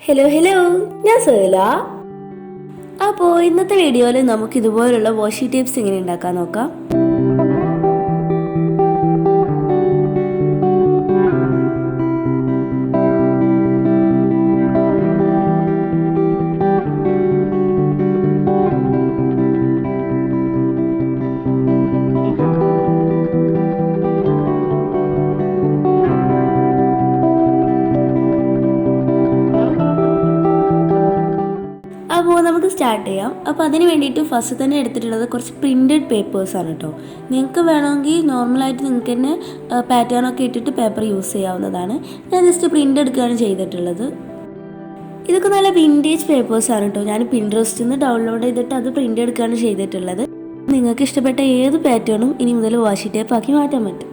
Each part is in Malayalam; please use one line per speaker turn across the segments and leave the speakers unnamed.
ഹലോ ഹലോ, ഞാൻ സേല. അപ്പോൾ ഇന്നത്തെ വീഡിയോയിൽ നമുക്ക് ഇതുപോലുള്ള വാഷി ടേപ്സ് എങ്ങനെ ഉണ്ടാക്കാൻ നോക്കാം. അപ്പോൾ നമുക്ക് സ്റ്റാർട്ട് ചെയ്യാം. അപ്പോൾ അതിന് വേണ്ടിയിട്ട് ഫസ്റ്റ് തന്നെ എടുത്തിട്ടുള്ളത് കുറച്ച് പ്രിൻറ്റഡ് പേപ്പേഴ്സാണ് കേട്ടോ. നിങ്ങൾക്ക് വേണമെങ്കിൽ നോർമലായിട്ട് നിങ്ങൾക്ക് തന്നെ പാറ്റേണൊക്കെ ഇട്ടിട്ട് പേപ്പർ യൂസ് ചെയ്യാവുന്നതാണ്. ഞാൻ ജസ്റ്റ് പ്രിൻ്റ് എടുക്കുകയാണ് ചെയ്തിട്ടുള്ളത്. ഇതൊക്കെ നല്ല വിൻറ്റേജ് പേപ്പേഴ്സാണ് കേട്ടോ. ഞാൻ പിൻട്രസ്റ്റിൽ നിന്ന് ഡൗൺലോഡ് ചെയ്തിട്ട് അത് പ്രിൻ്റ് എടുക്കുകയാണ് ചെയ്തിട്ടുള്ളത്. നിങ്ങൾക്ക് ഇഷ്ടപ്പെട്ട ഏത് പാറ്റേണും ഇനി മുതൽ വാഷി ടേപ്പാക്കി മാറ്റാൻ പറ്റും.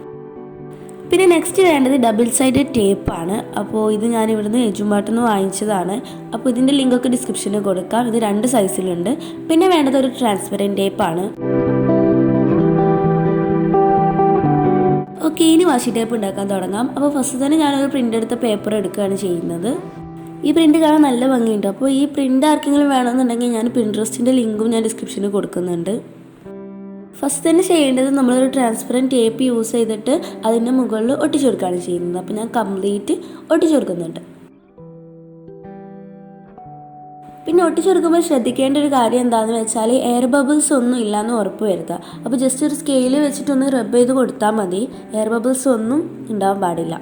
പിന്നെ നെക്സ്റ്റ് വേണ്ടത് ഡബിൾ സൈഡഡ് ടേപ്പാണ്. അപ്പോൾ ഇത് ഞാൻ ഇവിടുന്ന് എജുമാർട്ടിൽ നിന്ന് വാങ്ങിച്ചതാണ്. അപ്പോൾ ഇതിൻ്റെ ലിങ്കൊക്കെ ഡിസ്ക്രിപ്ഷനിൽ കൊടുക്കാം. ഇത് 2 സൈസിലുണ്ട്. പിന്നെ വേണ്ടത് ഒരു ട്രാൻസ്പെറൻറ്റ് ടേപ്പാണ്. ഓക്കെ, ഇനി വാഷി ടേപ്പ് ഉണ്ടാക്കാൻ തുടങ്ങാം. അപ്പോൾ ഫസ്റ്റ് തന്നെ ഞാനൊരു പ്രിൻ്റ് എടുത്ത പേപ്പർ എടുക്കുകയാണ് ചെയ്യുന്നത്. ഈ പ്രിൻ്റ് കാണാൻ നല്ല ഭംഗിയുണ്ട്. അപ്പോൾ ഈ പ്രിൻ്റ് ആർക്കെങ്കിലും വേണമെന്നുണ്ടെങ്കിൽ ഞാൻ പിൻട്രസ്റ്റിൻ്റെ ലിങ്കും ഞാൻ ഡിസ്ക്രിപ്ഷനിൽ കൊടുക്കുന്നുണ്ട്. ഫസ്റ്റ് തന്നെ ചെയ്യേണ്ടത് നമ്മളൊരു ട്രാൻസ്പെറൻറ്റ് ടേപ്പ് യൂസ് ചെയ്തിട്ട് അതിൻ്റെ മുകളിൽ ഒട്ടിച്ചു കൊടുക്കുകയാണ് ചെയ്യുന്നത്. അപ്പോൾ ഞാൻ കംപ്ലീറ്റ് ഒട്ടിച്ചു കൊടുക്കുന്നുണ്ട്. പിന്നെ ഒട്ടിച്ചു കൊടുക്കുമ്പോൾ ശ്രദ്ധിക്കേണ്ട ഒരു കാര്യം എന്താണെന്ന് വെച്ചാൽ എയർ ബബിൾസ് ഒന്നും ഇല്ലയെന്ന് ഉറപ്പ് വരുത്തുക. അപ്പോൾ ജസ്റ്റ് ഒരു സ്കെയിൽ വെച്ചിട്ടൊന്ന് റബ്ബ് ചെയ്ത് കൊടുത്താൽ മതി. എയർ ബബിൾസ് ഒന്നും ഉണ്ടാവാൻ പാടില്ല.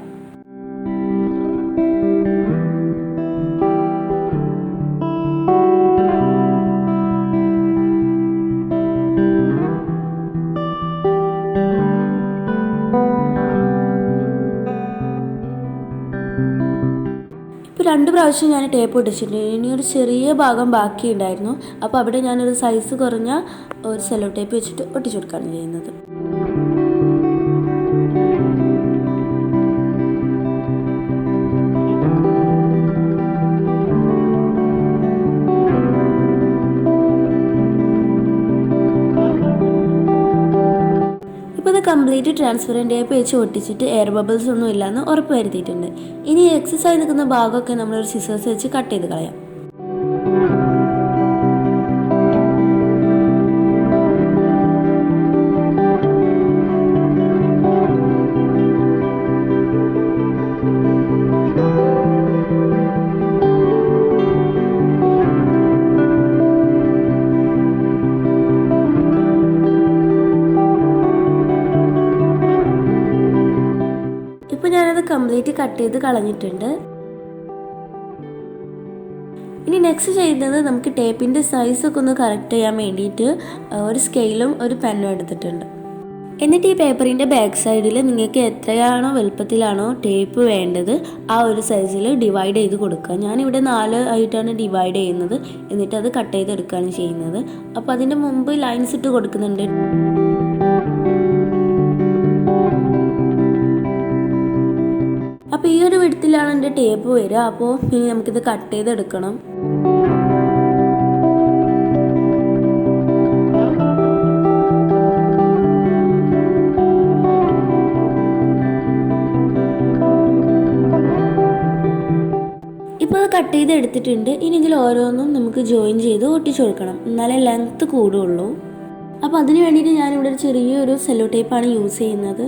ഇപ്പോൾ 2 പ്രാവശ്യം ഞാൻ ടേപ്പ് ഒട്ടിച്ചിട്ടുണ്ട്. ഇനി ഒരു ചെറിയ ഭാഗം ബാക്കി ഉണ്ടായിരുന്നു. അപ്പോൾ അവിടെ ഞാനൊരു സൈസ് കുറഞ്ഞ ഒരു സെല്ലോ ടേപ്പ് വെച്ചിട്ട് ഒട്ടിച്ചു കൊടുക്കുകയാണ് ചെയ്യുന്നത്. ഇപ്പോൾ ഇത് കംപ്ലീറ്റ് ട്രാൻസ്പെറൻറ്റ് ടേപ്പ് വെച്ച് ഒട്ടിച്ചിട്ട് എയർ ബബിൾസ് ഒന്നും ഇല്ലയെന്ന് ഉറപ്പ് വരുത്തിയിട്ടുണ്ട്. ഇനി എക്സസ് ആയി നിൽക്കുന്ന ഭാഗമൊക്കെ നമ്മളൊരു സിസേഴ്സ് വെച്ച് കട്ട് ചെയ്ത് കളയാം. ഇപ്പോൾ ഞാനത് കംപ്ലീറ്റ് കട്ട് ചെയ്ത് കളഞ്ഞിട്ടുണ്ട്. ഇനി നെക്സ്റ്റ് ചെയ്യുന്നത് നമുക്ക് ടേപ്പിൻ്റെ സൈസൊക്കെ ഒന്ന് കറക്റ്റ് ചെയ്യാൻ വേണ്ടിയിട്ട് ഒരു സ്കെയിലും ഒരു പെന്നും എടുത്തിട്ടുണ്ട്. എന്നിട്ട് ഈ പേപ്പറിൻ്റെ ബാക്ക് സൈഡിൽ നിങ്ങൾക്ക് എത്രയാണോ വലുപ്പത്തിലാണോ ടേപ്പ് വേണ്ടത് ആ ഒരു സൈസിൽ ഡിവൈഡ് ചെയ്ത് കൊടുക്കുക. ഞാനിവിടെ 4 ആയിട്ടാണ് ഡിവൈഡ് ചെയ്യുന്നത്. എന്നിട്ട് അത് കട്ട് ചെയ്തെടുക്കുകയാണ് ചെയ്യുന്നത്. അപ്പോൾ അതിൻ്റെ മുമ്പ് ലൈൻസ് ഇട്ട് കൊടുക്കുന്നുണ്ട്. അപ്പോൾ ഈ ഒരു വിധത്തിലാണ് എൻ്റെ ടേപ്പ് വരിക. അപ്പോൾ ഇനി നമുക്കിത് കട്ട് ചെയ്തെടുക്കണം. ഇപ്പോൾ അത് കട്ട് ചെയ്ത് എടുത്തിട്ടുണ്ട്. ഇനി ഇതിൽ ഓരോന്നും നമുക്ക് ജോയിൻ ചെയ്ത് ഒട്ടിച്ചു കൊടുക്കണം. എന്നാലേ ലെങ്ത്ത് കൂടുള്ളൂ. അപ്പോൾ അതിന് വേണ്ടിയിട്ട് ഞാനിവിടെ ഒരു ചെറിയൊരു സെല്ലോ ടേപ്പാണ് യൂസ് ചെയ്യുന്നത്.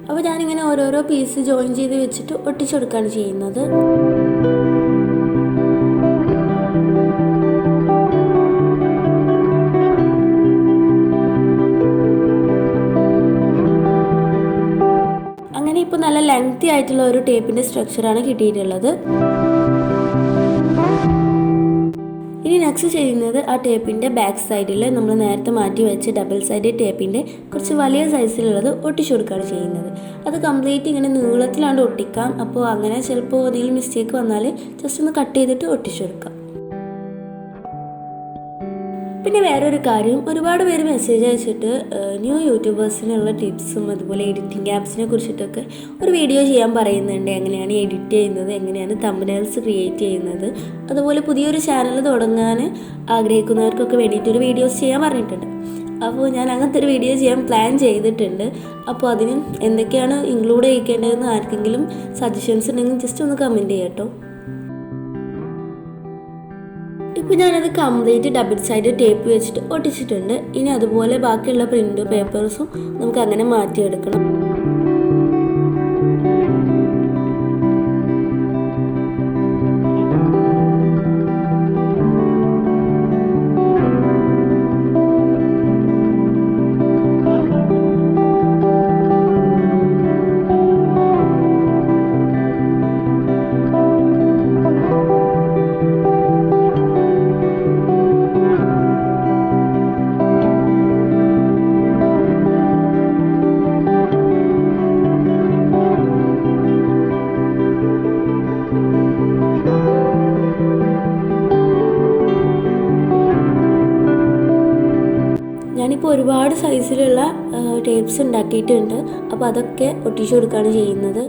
അപ്പോൾ ഞാനിങ്ങനെ ഓരോരോ പീസ് ജോയിൻ ചെയ്ത് വെച്ചിട്ട് ഒട്ടിച്ചു കൊടുക്കുകയാണ് ചെയ്യുന്നത്. അങ്ങനെ ഇപ്പോൾ നല്ല ലെങ്തി ആയിട്ടുള്ള ഒരു ടേപ്പിൻ്റെ സ്ട്രക്ചറാണ് കിട്ടിയിട്ടുള്ളത്. ഇനി നെക്സ്റ്റ് ചെയ്യുന്നത് ആ ടേപ്പിൻ്റെ ബാക്ക് സൈഡിൽ നമ്മൾ നേരത്തെ മാറ്റി വെച്ച് ഡബിൾ സൈഡ് ടേപ്പിൻ്റെ കുറച്ച് വലിയ സൈസിലുള്ളത് ഒട്ടിച്ചു കൊടുക്കുകയാണ് ചെയ്യുന്നത്. അത് കംപ്ലീറ്റ് ഇങ്ങനെ നീളത്തിലാണ്ട് ഒട്ടിക്കാം. അപ്പോൾ അങ്ങനെ ചിലപ്പോൾ എന്തെങ്കിലും മിസ്റ്റേക്ക് വന്നാൽ ജസ്റ്റ് ഒന്ന് കട്ട് ചെയ്തിട്ട് ഒട്ടിച്ചു കൊടുക്കാം. പിന്നെ വേറൊരു കാര്യം, ഒരുപാട് പേര് മെസ്സേജ് അയച്ചിട്ട് ന്യൂ യൂട്യൂബേഴ്സിനുള്ള ടിപ്സും അതുപോലെ എഡിറ്റിംഗ് ആപ്സിനെ കുറിച്ചിട്ടൊക്കെ ഒരു വീഡിയോ ചെയ്യാൻ പറയുന്നുണ്ട്. എങ്ങനെയാണ് എഡിറ്റ് ചെയ്യുന്നത്, എങ്ങനെയാണ് തമ്പനെയിൽസ് ക്രിയേറ്റ് ചെയ്യുന്നത്, അതുപോലെ പുതിയൊരു ചാനൽ തുടങ്ങാൻ ആഗ്രഹിക്കുന്നവർക്കൊക്കെ വേണ്ടിയിട്ടൊരു വീഡിയോസ് ചെയ്യാൻ പറഞ്ഞിട്ടുണ്ട്. അപ്പോൾ ഞാൻ അങ്ങനത്തെ ഒരു വീഡിയോ ചെയ്യാൻ പ്ലാൻ ചെയ്തിട്ടുണ്ട്. അപ്പോൾ അതിന് എന്തൊക്കെയാണ് ഇൻക്ലൂഡ് ചെയ്യിക്കേണ്ടതെന്ന് ആർക്കെങ്കിലും സജഷൻസ് ഉണ്ടെങ്കിൽ ജസ്റ്റ് ഒന്ന് കമൻറ്റ് ചെയ്യാം കേട്ടോ. ഇപ്പോൾ ഞാനത് കംപ്ലീറ്റ് ഡബിൾ സൈഡ് ടേപ്പ് വെച്ചിട്ട് ഒട്ടിച്ചിട്ടുണ്ട്. ഇനി അതുപോലെ ബാക്കിയുള്ള പ്രിൻ്റ് പേപ്പേഴ്സും നമുക്ക് അങ്ങനെ മാറ്റിയെടുക്കണം. ഞാനിപ്പോൾ ഒരുപാട് സൈസിലുള്ള ടേപ്സ് ഉണ്ടാക്കിയിട്ടുണ്ട്. അപ്പോൾ അതൊക്കെ ഒട്ടിച്ചു കൊടുക്കുകയാണ് ചെയ്യുന്നത്.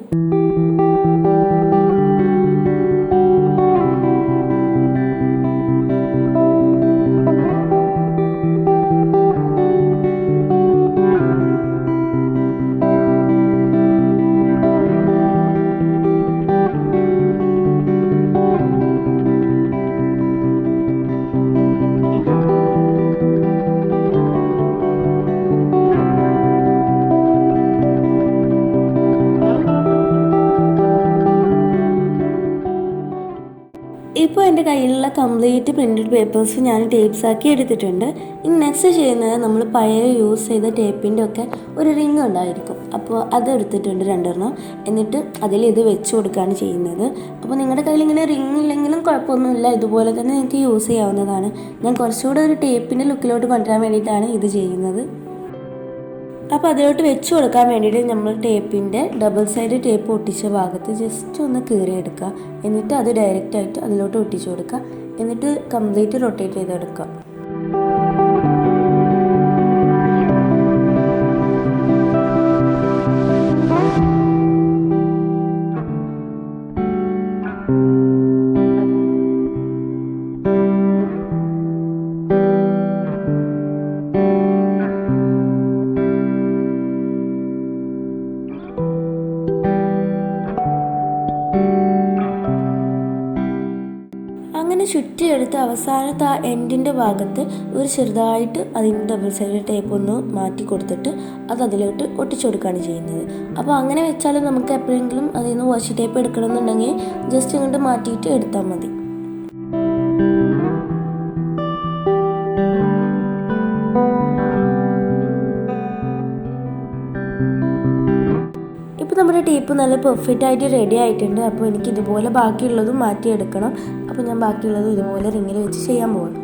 ഇപ്പോൾ എൻ്റെ കയ്യിലുള്ള കംപ്ലീറ്റ് പ്രിൻറ്റഡ് പേപ്പേഴ്സ് ഞാൻ ടേപ്സ് ആക്കി എടുത്തിട്ടുണ്ട്. ഇനി നെക്സ്റ്റ് ചെയ്യുന്നത് നമ്മൾ പഴയ യൂസ് ചെയ്ത ടേപ്പിൻ്റെ ഒക്കെ ഒരു റിങ് ഉണ്ടായിരിക്കും. അപ്പോൾ അത് എടുത്തിട്ടുണ്ട് 2 എന്നിട്ട് അതിൽ ഇത് വെച്ച് കൊടുക്കുകയാണ് ചെയ്യുന്നത്. അപ്പോൾ നിങ്ങളുടെ കയ്യിൽ ഇങ്ങനെ റിങ് ഇല്ലെങ്കിലും കുഴപ്പമൊന്നുമില്ല, ഇതുപോലെ തന്നെ നിങ്ങൾക്ക് യൂസ് ചെയ്യാവുന്നതാണ്. ഞാൻ കുറച്ചുകൂടെ ഒരു ടേപ്പിൻ്റെ ലുക്കിലോട്ട് കൊണ്ടുവരാൻ വേണ്ടിയിട്ടാണ് ഇത് ചെയ്യുന്നത്. അപ്പോൾ അതിലോട്ട് വെച്ച് കൊടുക്കാൻ വേണ്ടിയിട്ട് നമ്മൾ ടേപ്പിൻ്റെ ഡബിൾ സൈഡ് ടേപ്പ് ഒട്ടിച്ച ഭാഗത്ത് ജസ്റ്റ് ഒന്ന് കീറിയെടുക്കുക. എന്നിട്ട് അത് ഡയറക്റ്റായിട്ട് അതിലോട്ട് ഒട്ടിച്ചു കൊടുക്കുക. എന്നിട്ട് കംപ്ലീറ്റ് റൊട്ടേറ്റ് ചെയ്തെടുക്കുക. അങ്ങനെ ചുറ്റിയെടുത്ത് അവസാനത്തെ ആ എൻഡിൻ്റെ ഭാഗത്ത് ഒരു ചെറുതായിട്ട് അതിൻ്റെ ഡബിൾ സൈഡ് ടേപ്പ് ഒന്ന് മാറ്റി കൊടുത്തിട്ട് അത് അതിലോട്ട് ഒട്ടിച്ചു കൊടുക്കുകയാണ് ചെയ്യുന്നത്. അപ്പോൾ അങ്ങനെ വെച്ചാൽ നമുക്ക് എപ്പോഴെങ്കിലും അതിൽ നിന്ന് വാഷി ടേപ്പ് എടുക്കണമെന്നുണ്ടെങ്കിൽ ജസ്റ്റ് ഇങ്ങോട്ട് മാറ്റിയിട്ട് എടുത്താൽ മതി. ഇപ്പോൾ നമ്മുടെ ടേപ്പ് നല്ല പെർഫെക്റ്റ് ആയിട്ട് റെഡി ആയിട്ടുണ്ട്. അപ്പോൾ എനിക്ക് ഇതുപോലെ ബാക്കിയുള്ളതും മാറ്റിയെടുക്കണം. അപ്പോൾ ഞാൻ ബാക്കിയുള്ളതും ഇതുപോലെ റിങ്ങിൽ വെച്ച് ചെയ്യാൻ പോകും.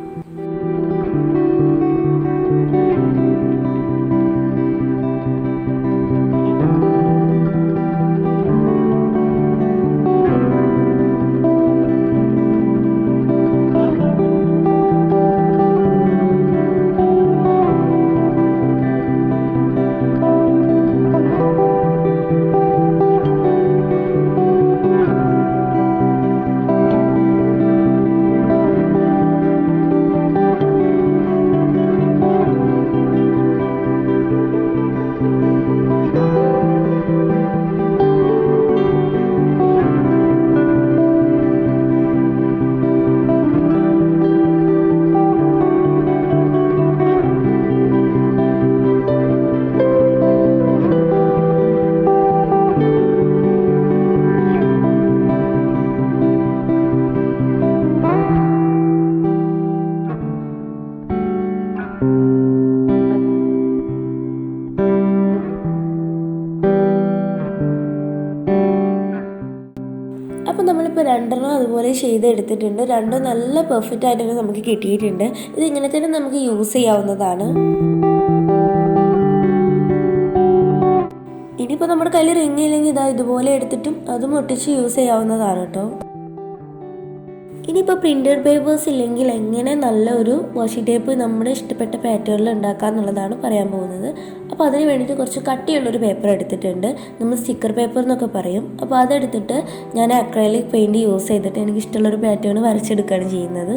അപ്പോൾ നമ്മളിപ്പോൾ 2 അതുപോലെ ചെയ്തെടുത്തിട്ടുണ്ട്. 2 നല്ല പെർഫെക്റ്റ് ആയിട്ട് തന്നെ നമുക്ക് കിട്ടിയിട്ടുണ്ട്. ഇത് ഇങ്ങനെ തന്നെ നമുക്ക് യൂസ് ചെയ്യാവുന്നതാണ്. ഇനിയിപ്പോൾ നമ്മുടെ കയ്യിൽ റിങ് ഇല്ലെങ്കിൽ ഇതുപോലെ എടുത്തിട്ടും അതും ഒട്ടിച്ച് യൂസ് ചെയ്യാവുന്നതാണ് കേട്ടോ. ഇനിയിപ്പോൾ പ്രിൻറ്റഡ് പേപ്പേഴ്സ് ഇല്ലെങ്കിൽ എങ്ങനെ നല്ലൊരു വാഷി ടേപ്പ് നമ്മുടെ ഇഷ്ടപ്പെട്ട പാറ്റേണിൽ ഉണ്ടാക്കുക എന്നുള്ളതാണ് പറയാൻ പോകുന്നത്. അപ്പോൾ അതിന് വേണ്ടിയിട്ട് കുറച്ച് കട്ടിയുള്ളൊരു പേപ്പർ എടുത്തിട്ടുണ്ട്. നമ്മൾ സ്റ്റിക്കർ പേപ്പർ എന്നൊക്കെ പറയും. അപ്പോൾ അതെടുത്തിട്ട് ഞാൻ അക്രൈലിക് പെയിൻറ്റ് യൂസ് ചെയ്തിട്ട് എനിക്ക് ഇഷ്ടമുള്ളൊരു പാറ്റേൺ വരച്ചെടുക്കുകയാണ് ചെയ്യുന്നത്.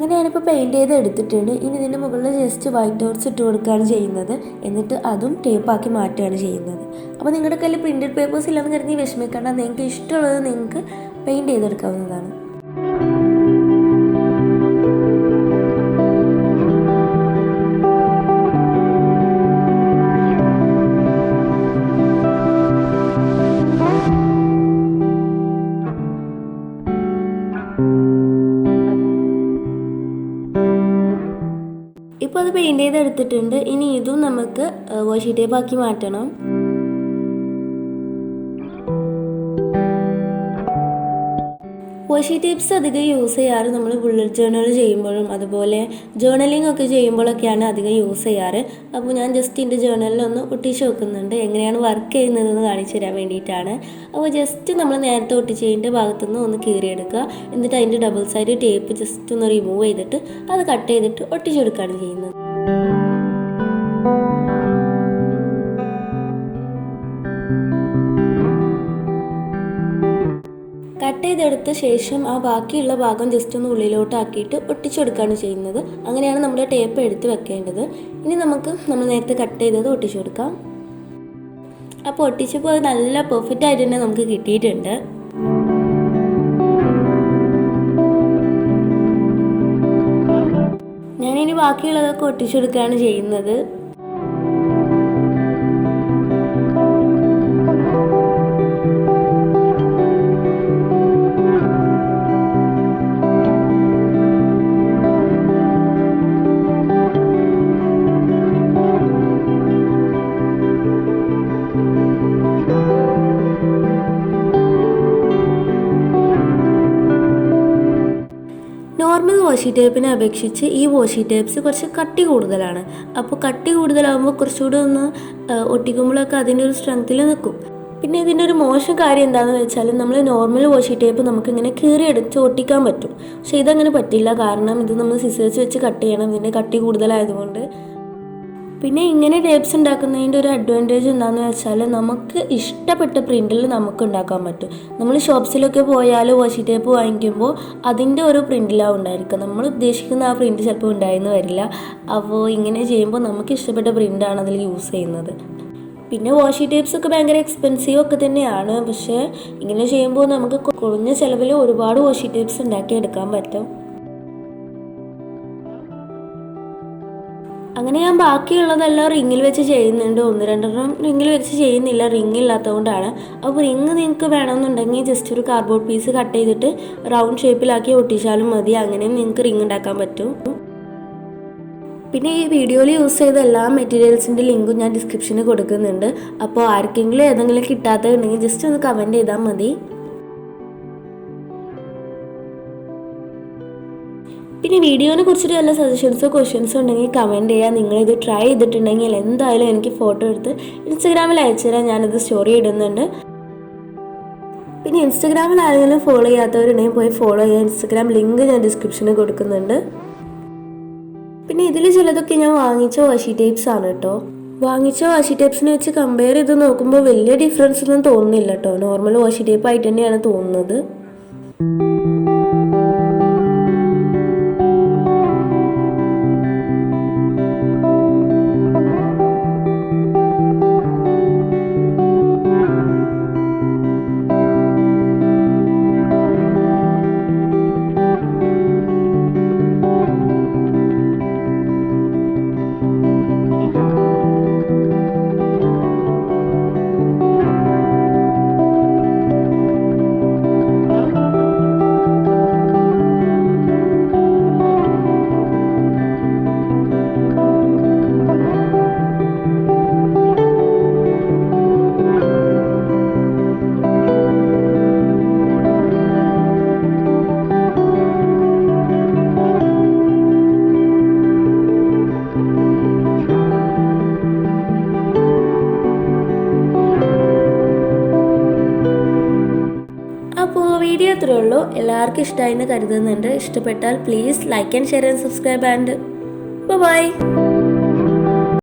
അങ്ങനെ ഞാനിപ്പോൾ പെയിൻറ്റ് ചെയ്ത് എടുത്തിട്ടുണ്ട്. ഇനി ഇതിൻ്റെ മുകളിൽ ജസ്റ്റ് വൈറ്റ് ഡോട്ട്സ് ഇട്ട് കൊടുക്കുകയാണ് ചെയ്യുന്നത്. എന്നിട്ട് അതും ടേപ്പാക്കി മാറ്റുകയാണ് ചെയ്യുന്നത്. അപ്പോൾ നിങ്ങളുടെ കയ്യിൽ പ്രിൻറ്റഡ് പേപ്പേഴ്സ് ഇല്ലെന്ന് കരുതി വിഷമിക്കേണ്ട. നിങ്ങൾക്ക് ഇഷ്ടമുള്ളത് നിങ്ങൾക്ക് പെയിൻറ്റ് ചെയ്തെടുക്കാവുന്നതാണ്. ഇപ്പോൾ അത് പെയിൻറ്റ് ചെയ്തെടുത്തിട്ടുണ്ട്. ഇനി ഇതും നമുക്ക് വാഷി ടേപ്പാക്കി മാറ്റണം. വാഷി ടേപ്സ് അധികം യൂസ് ചെയ്യാറ് നമ്മൾ ബുള്ളറ്റ് ജേർണൽ ചെയ്യുമ്പോഴും അതുപോലെ ജേർണലിംഗ് ഒക്കെ ചെയ്യുമ്പോഴൊക്കെയാണ് അധികം യൂസ് ചെയ്യാറ്. അപ്പോൾ ഞാൻ ജസ്റ്റ് എൻ്റെ ജേർണലിലൊന്ന് ഒട്ടിച്ച് വെക്കുന്നുണ്ട്. എങ്ങനെയാണ് വർക്ക് ചെയ്യുന്നതെന്ന് കാണിച്ചു തരാൻ വേണ്ടിയിട്ടാണ്. അപ്പോൾ ജസ്റ്റ് നമ്മൾ നേരത്തെ ഒട്ടിച്ചതിൻ്റെ ഭാഗത്തുനിന്ന് ഒന്ന് കീറിയെടുക്കുക. എന്നിട്ട് അതിൻ്റെ ഡബിൾ സൈഡ് ടേപ്പ് ജസ്റ്റ് ഒന്ന് റിമൂവ് ചെയ്തിട്ട് അത് കട്ട് ചെയ്തിട്ട് ഒട്ടിച്ചെടുക്കുകയാണ് ചെയ്യുന്നത്. കട്ട് ചെയ്തെടുത്ത ശേഷം ആ ബാക്കിയുള്ള ഭാഗം ജസ്റ്റ് ഒന്ന് ഉള്ളിലോട്ടാക്കിയിട്ട് ഒട്ടിച്ചെടുക്കുകയാണ് ചെയ്യുന്നത്. അങ്ങനെയാണ് നമ്മുടെ ടേപ്പ് എടുത്ത് വെക്കേണ്ടത്. ഇനി നമ്മൾ നേരത്തെ കട്ട് ചെയ്തത് ഒട്ടിച്ചു കൊടുക്കാം. അപ്പോൾ ഒട്ടിച്ചപ്പോൾ അത് നല്ല പെർഫെക്റ്റ് ആയിട്ട് തന്നെ നമുക്ക് കിട്ടിയിട്ടുണ്ട്. ഞാനിനി ബാക്കിയുള്ളതൊക്കെ ഒട്ടിച്ചെടുക്കുകയാണ് ചെയ്യുന്നത്. നോർമൽ വാഷി ടേപ്പിനെ അപേക്ഷിച്ച് ഈ വാഷി ടേപ്സ് കുറച്ച് കട്ടി കൂടുതലാണ്. അപ്പോൾ കട്ടി കൂടുതലാകുമ്പോൾ കുറച്ചുകൂടി ഒന്ന് ഒട്ടിക്കുമ്പോഴൊക്കെ അതിൻ്റെ ഒരു സ്ട്രെങ്ത്തിൽ നിൽക്കും. പിന്നെ ഇതിൻ്റെ ഒരു മോശം കാര്യം എന്താണെന്ന് വെച്ചാൽ നമ്മൾ നോർമൽ വാഷി ടേപ്പ് നമുക്കിങ്ങനെ കീറിയെടുത്ത് ഒട്ടിക്കാൻ പറ്റും. പക്ഷേ ഇതങ്ങനെ പറ്റില്ല. കാരണം ഇത് നമ്മൾ സിസേഴ്സ് വെച്ച് കട്ട് ചെയ്യണം. ഇതിൻ്റെ കട്ടി കൂടുതലായതുകൊണ്ട്. പിന്നെ ഇങ്ങനെ ടേപ്സ് ഉണ്ടാക്കുന്നതിൻ്റെ ഒരു അഡ്വാൻറ്റേജ് എന്താണെന്ന് വെച്ചാൽ നമുക്ക് ഇഷ്ടപ്പെട്ട പ്രിൻറ്റിൽ നമുക്ക് ഉണ്ടാക്കാൻ പറ്റും. നമ്മൾ ഷോപ്സിലൊക്കെ പോയാൽ വാഷി ടേപ്പ് വാങ്ങിക്കുമ്പോൾ അതിൻ്റെ ഒരു പ്രിൻറ്റിലാണ് ഉണ്ടായിരിക്കുക. നമ്മൾ ഉദ്ദേശിക്കുന്ന ആ പ്രിൻറ്റ് ചിലപ്പോൾ ഉണ്ടായെന്ന് വരില്ല. അപ്പോൾ ഇങ്ങനെ ചെയ്യുമ്പോൾ നമുക്ക് ഇഷ്ടപ്പെട്ട പ്രിൻ്റാണ് അതിൽ യൂസ് ചെയ്യുന്നത്. പിന്നെ വാഷി ടേപ്സ് ഒക്കെ ഭയങ്കര എക്സ്പെൻസീവ് ഒക്കെ തന്നെയാണ്. പക്ഷേ ഇങ്ങനെ ചെയ്യുമ്പോൾ നമുക്ക് കുറഞ്ഞ ചിലവിൽ ഒരുപാട് വാഷി ടേപ്സ് ഉണ്ടാക്കിയെടുക്കാൻ പറ്റും. അങ്ങനെ ഞാൻ ബാക്കിയുള്ളതെല്ലാം റിങ്ങിൽ വെച്ച് ചെയ്യുന്നുണ്ട്. 1-2 റിങ്ങിൽ വെച്ച് ചെയ്യുന്നില്ല, റിങ് ഇല്ലാത്തതുകൊണ്ടാണ്. അപ്പോൾ റിങ് നിങ്ങൾക്ക് വേണമെന്നുണ്ടെങ്കിൽ ജസ്റ്റ് ഒരു കാർഡ്ബോർഡ് പീസ് കട്ട് ചെയ്തിട്ട് റൗണ്ട് ഷേപ്പിലാക്കി ഒട്ടിച്ചാലും മതി. അങ്ങനെയും നിങ്ങൾക്ക് റിങ് ഉണ്ടാക്കാൻ പറ്റും. പിന്നെ ഈ വീഡിയോയിൽ യൂസ് ചെയ്ത എല്ലാ മെറ്റീരിയൽസിൻ്റെ ലിങ്കും ഞാൻ ഡിസ്ക്രിപ്ഷനിൽ കൊടുക്കുന്നുണ്ട്. അപ്പോൾ ആർക്കെങ്കിലും ഏതെങ്കിലും കിട്ടാത്തതുണ്ടെങ്കിൽ ജസ്റ്റ് ഒന്ന് കമൻറ്റ് ചെയ്താൽ മതി. പിന്നെ വീഡിയോനെ കുറിച്ചിട്ട് വല്ല സജഷൻസോ ക്വസ്റ്റ്യൻസോ ഉണ്ടെങ്കിൽ കമൻറ്റ് ചെയ്യുക. നിങ്ങളിത് ട്രൈ ചെയ്തിട്ടുണ്ടെങ്കിൽ എന്തായാലും എനിക്ക് ഫോട്ടോ എടുത്ത് ഇൻസ്റ്റഗ്രാമിൽ അയച്ചു തരാം. ഞാനിത് സ്റ്റോറി ഇടുന്നുണ്ട്. പിന്നെ ഇൻസ്റ്റഗ്രാമിൽ ആരെങ്കിലും ഫോളോ ചെയ്യാത്തവരുണ്ടെങ്കിൽ പോയി ഫോളോ ചെയ്യുക. ഇൻസ്റ്റഗ്രാം ലിങ്ക് ഞാൻ ഡിസ്ക്രിപ്ഷനിൽ കൊടുക്കുന്നുണ്ട്. പിന്നെ ഇതിൽ ചിലതൊക്കെ ഞാൻ വാങ്ങിച്ച വാഷി ടേപ്സ് ആണ് കേട്ടോ. വാങ്ങിച്ച വാഷി ടേപ്സിനെ വെച്ച് കമ്പയർ ചെയ്ത് നോക്കുമ്പോൾ വലിയ ഡിഫറൻസ് ഒന്നും തോന്നുന്നില്ല കേട്ടോ. നോർമൽ വാഷി ടേപ്പ് ആയിട്ട് തന്നെയാണ് തോന്നുന്നത്. വീഡിയോ അത്രേ ഉള്ളൂ. എല്ലാവർക്കും ഇഷ്ടമായി എന്ന് കരുതുന്നുണ്ട്. ഇഷ്ടപ്പെട്ടാൽ please like and share and subscribe and by.